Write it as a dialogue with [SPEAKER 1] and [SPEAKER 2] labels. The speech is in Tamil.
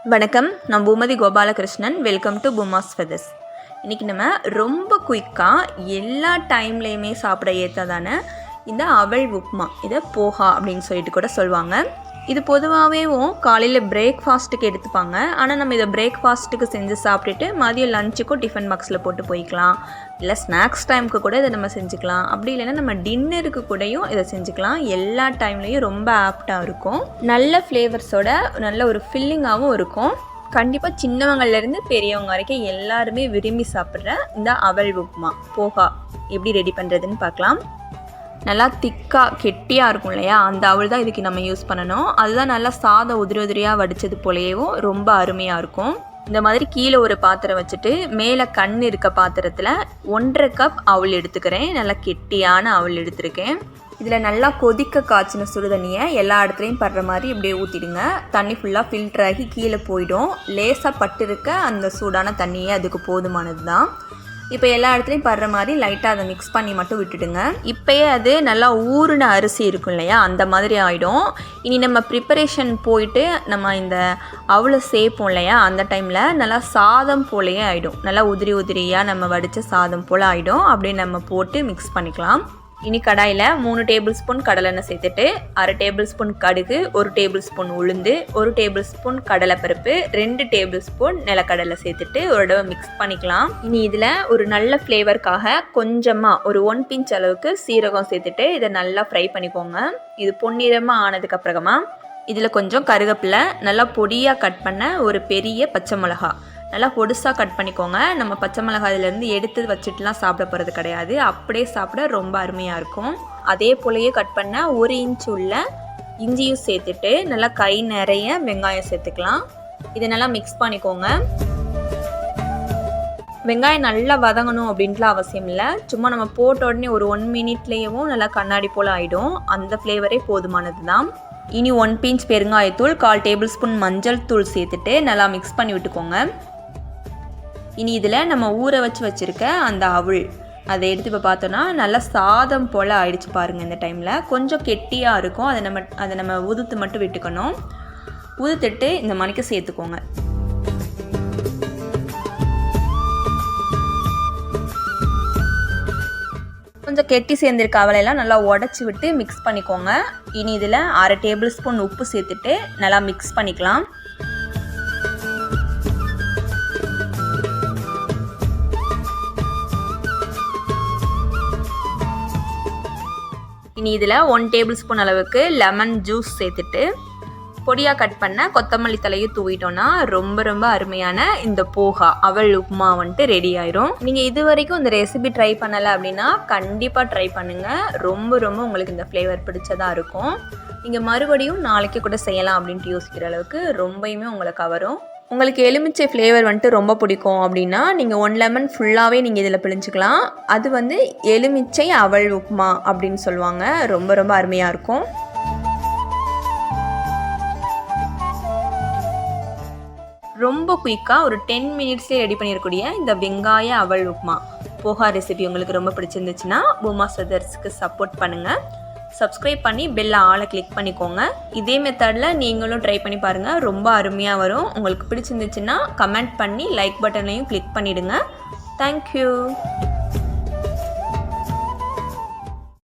[SPEAKER 1] வணக்கம், நான் Poomathi Gopalakrishnan. Welcome to boomas feathers. இன்றைக்கி நம்ம ரொம்ப குயிக்காக எல்லா டைம்லேயுமே சாப்பிட ஏற்றதான இந்த அவல் உப்மா, இதை போஹா அப்படின்னு சொல்லிட்டு கூட சொல்லுவாங்க. இது பொதுவாகவே காலையில் பிரேக்ஃபாஸ்ட்டுக்கு எடுத்துப்பாங்க. ஆனால் நம்ம இதை பிரேக்ஃபாஸ்ட்டுக்கு செஞ்சு சாப்பிட்டுட்டு மதியம் லஞ்சுக்கும் டிஃபன் பாக்ஸில் போட்டு போய்க்கலாம். இல்லை ஸ்நாக்ஸ் டைமுக்கு கூட இதை நம்ம செஞ்சுக்கலாம். அப்படி இல்லைன்னா நம்ம டின்னருக்கு கூடயும் இதை செஞ்சுக்கலாம். எல்லா டைம்லேயும் ரொம்ப ஆப்டாக இருக்கும். நல்ல ஃப்ளேவர்ஸோட நல்ல ஒரு ஃபில்லிங்காகவும் இருக்கும். கண்டிப்பாக சின்னவங்கள்லேருந்து பெரியவங்க வரைக்கும் எல்லாருமே விரும்பி சாப்பிட்ற இந்த அவல் உப்மா போஹா எப்படி ரெடி பண்ணுறதுன்னு பார்க்கலாம். நல்லா திக்காக கெட்டியாக இருக்கும் இல்லையா, அந்த அவல் தான் இதுக்கு நம்ம யூஸ் பண்ணணும். அதுதான் நல்லா சாதம் உதிரியாக வடித்தது போலேயும் ரொம்ப அருமையாக இருக்கும். இந்த மாதிரி கீழே ஒரு பாத்திரம் வச்சுட்டு மேலே கண் இருக்க பாத்திரத்தில் 1.5 கப் அவல் எடுத்துக்கிறேன். நல்லா கெட்டியான அவல் எடுத்துருக்கேன். இதில் நல்லா கொதிக்க காய்ச்சின சுடுதண்ணியை எல்லா இடத்துலையும் படுற மாதிரி இப்படியே ஊற்றிடுங்க. தண்ணி ஃபுல்லாக ஃபில்டர் ஆகி கீழே போயிடும். லேசாக பட்டிருக்க அந்த சூடான தண்ணியே அதுக்கு போதுமானது தான். இப்போ எல்லா இடத்துலையும் படுற மாதிரி லைட்டாக அதை மிக்ஸ் பண்ணி மட்டும் விட்டுடுங்க. இப்போயே அது நல்லா ஊறின அரிசி இருக்கும் இல்லையா, அந்த மாதிரி ஆகிடும். இனி நம்ம ப்ரிப்பரேஷன் போயிட்டு நம்ம இந்த அவளை சேர்ப்போம் இல்லையா, அந்த டைமில் நல்லா சாதம் போலேயே ஆகிடும். நல்லா உதிரியாக நம்ம வடித்த சாதம் போல் ஆகிடும். அப்படியே நம்ம போட்டு மிக்ஸ் பண்ணிக்கலாம். இனி கடாயில் 3 டேபிள் ஸ்பூன் கடலெண்ணெய் சேர்த்துட்டு 1/2 டேபிள் ஸ்பூன் கடுகு, 1 டேபிள் ஸ்பூன் உளுந்து, 1 டேபிள் ஸ்பூன் கடலைப்பருப்பு, 2 டேபிள் ஸ்பூன் நிலக்கடலை சேர்த்துட்டு ஒரு தடவை மிக்ஸ் பண்ணிக்கலாம். இனி இதில் ஒரு நல்ல ஃப்ளேவருக்காக கொஞ்சமாக ஒரு 1 பிஞ்ச் அளவுக்கு சீரகம் சேர்த்துட்டு இதை நல்லா ஃப்ரை பண்ணிக்கோங்க. இது பொன்னிறமாக ஆனதுக்கப்புறமா இதில் கொஞ்சம் கருவேப்பிலை, நல்லா பொடியாக கட் பண்ண ஒரு பெரிய பச்சை மிளகா நல்லா பொடுசாக கட் பண்ணிக்கோங்க. நம்ம பச்சை மிளகாய் இதிலேருந்து எடுத்து வச்சுட்டுலாம் சாப்பிட போகிறது கிடையாது. அப்படியே சாப்பிட ரொம்ப அருமையாக இருக்கும். அதே போலயே கட் பண்ண 1 இன்ச் உள்ள இஞ்சியும் சேர்த்துட்டு நல்லா கை நிறைய வெங்காயம் சேர்த்துக்கலாம். இதை நல்லா மிக்ஸ் பண்ணிக்கோங்க. வெங்காயம் நல்லா வதங்கணும் அப்படின்ட்டுலாம் அவசியம் இல்லை. சும்மா நம்ம போட்ட உடனே ஒரு 1 மினிட்லேயும் நல்லா கண்ணாடி போல் ஆகிடும். அந்த ஃப்ளேவரே போதுமானது தான். இனி 1 பிஞ்ச் பெருங்காயத்தூள், 1/4 டேபிள் ஸ்பூன் மஞ்சள் தூள் சேர்த்துட்டு நல்லா மிக்ஸ் பண்ணி விட்டுக்கோங்க. இனி இதில் நம்ம ஊற வச்சுருக்க அந்த அவல் அதை எடுத்து இப்போ பார்த்தோன்னா நல்லா சாதம் போல் ஆயிடுச்சு பாருங்கள். இந்த டைமில் கொஞ்சம் கெட்டியாக இருக்கும். அதை நம்ம உதுத்து மட்டும் விட்டுக்கணும். உதுத்துட்டு இந்த மணிக்கு சேர்த்துக்கோங்க. கொஞ்சம் கெட்டி சேர்ந்துருக்க அவலையெல்லாம் நல்லா உடச்சி விட்டு மிக்ஸ் பண்ணிக்கோங்க. இனி இதில் 1/2 டேபிள் ஸ்பூன் உப்பு சேர்த்துட்டு நல்லா மிக்ஸ் பண்ணிக்கலாம். இனி இதில் 1 டேபிள் ஸ்பூன் அளவுக்கு லெமன் ஜூஸ் சேர்த்துட்டு பொடியாக கட் பண்ண கொத்தமல்லி தலையும் தூவிட்டோன்னா ரொம்ப ரொம்ப அருமையான இந்த போஹா அவல் உப்மா வந்துட்டு ரெடி ஆயிரும். நீங்கள் இது வரைக்கும் இந்த ரெசிபி ட்ரை பண்ணலை அப்படின்னா கண்டிப்பாக ட்ரை பண்ணுங்கள். ரொம்ப ரொம்ப உங்களுக்கு இந்த ஃப்ளேவர் பிடிச்சதாக இருக்கும். நீங்கள் மறுபடியும் நாளைக்கு கூட செய்யலாம் அப்படின்ட்டு யோசிக்கிற அளவுக்கு ரொம்பவுமே உங்களை கவரும். உங்களுக்கு எலுமிச்சை ஃப்ளேவர் வந்துட்டு ரொம்ப பிடிக்கும் அப்படின்னா நீங்கள் 1 லெமன் ஃபுல்லாகவே நீங்கள் இதில் பிழிஞ்சிக்கலாம். அது எலுமிச்சை அவல் உப்மா அப்படின்னு சொல்லுவாங்க. ரொம்ப ரொம்ப அருமையாக இருக்கும். ரொம்ப குயிக்காக ஒரு 10 மினிட்ஸ்லேயே ரெடி பண்ணிடக்கூடிய இந்த வெங்காய அவல் உப்மா போஹா ரெசிபி உங்களுக்கு ரொம்ப பிடிச்சிருந்துச்சுன்னா boomas feathersக்கு சப்போர்ட் பண்ணுங்கள். சப்ஸ்கிரைப் பண்ணி பெல்ல ஆளை கிளிக் பண்ணிக்கோங்க. இதே மெத்தடில் நீங்களும் ட்ரை பண்ணி பாருங்கள். ரொம்ப அருமையாக வரும். உங்களுக்கு பிடிச்சிருந்துச்சுன்னா கமெண்ட் பண்ணி லைக் பட்டனையும் கிளிக் பண்ணிவிடுங்க. தேங்க்யூ.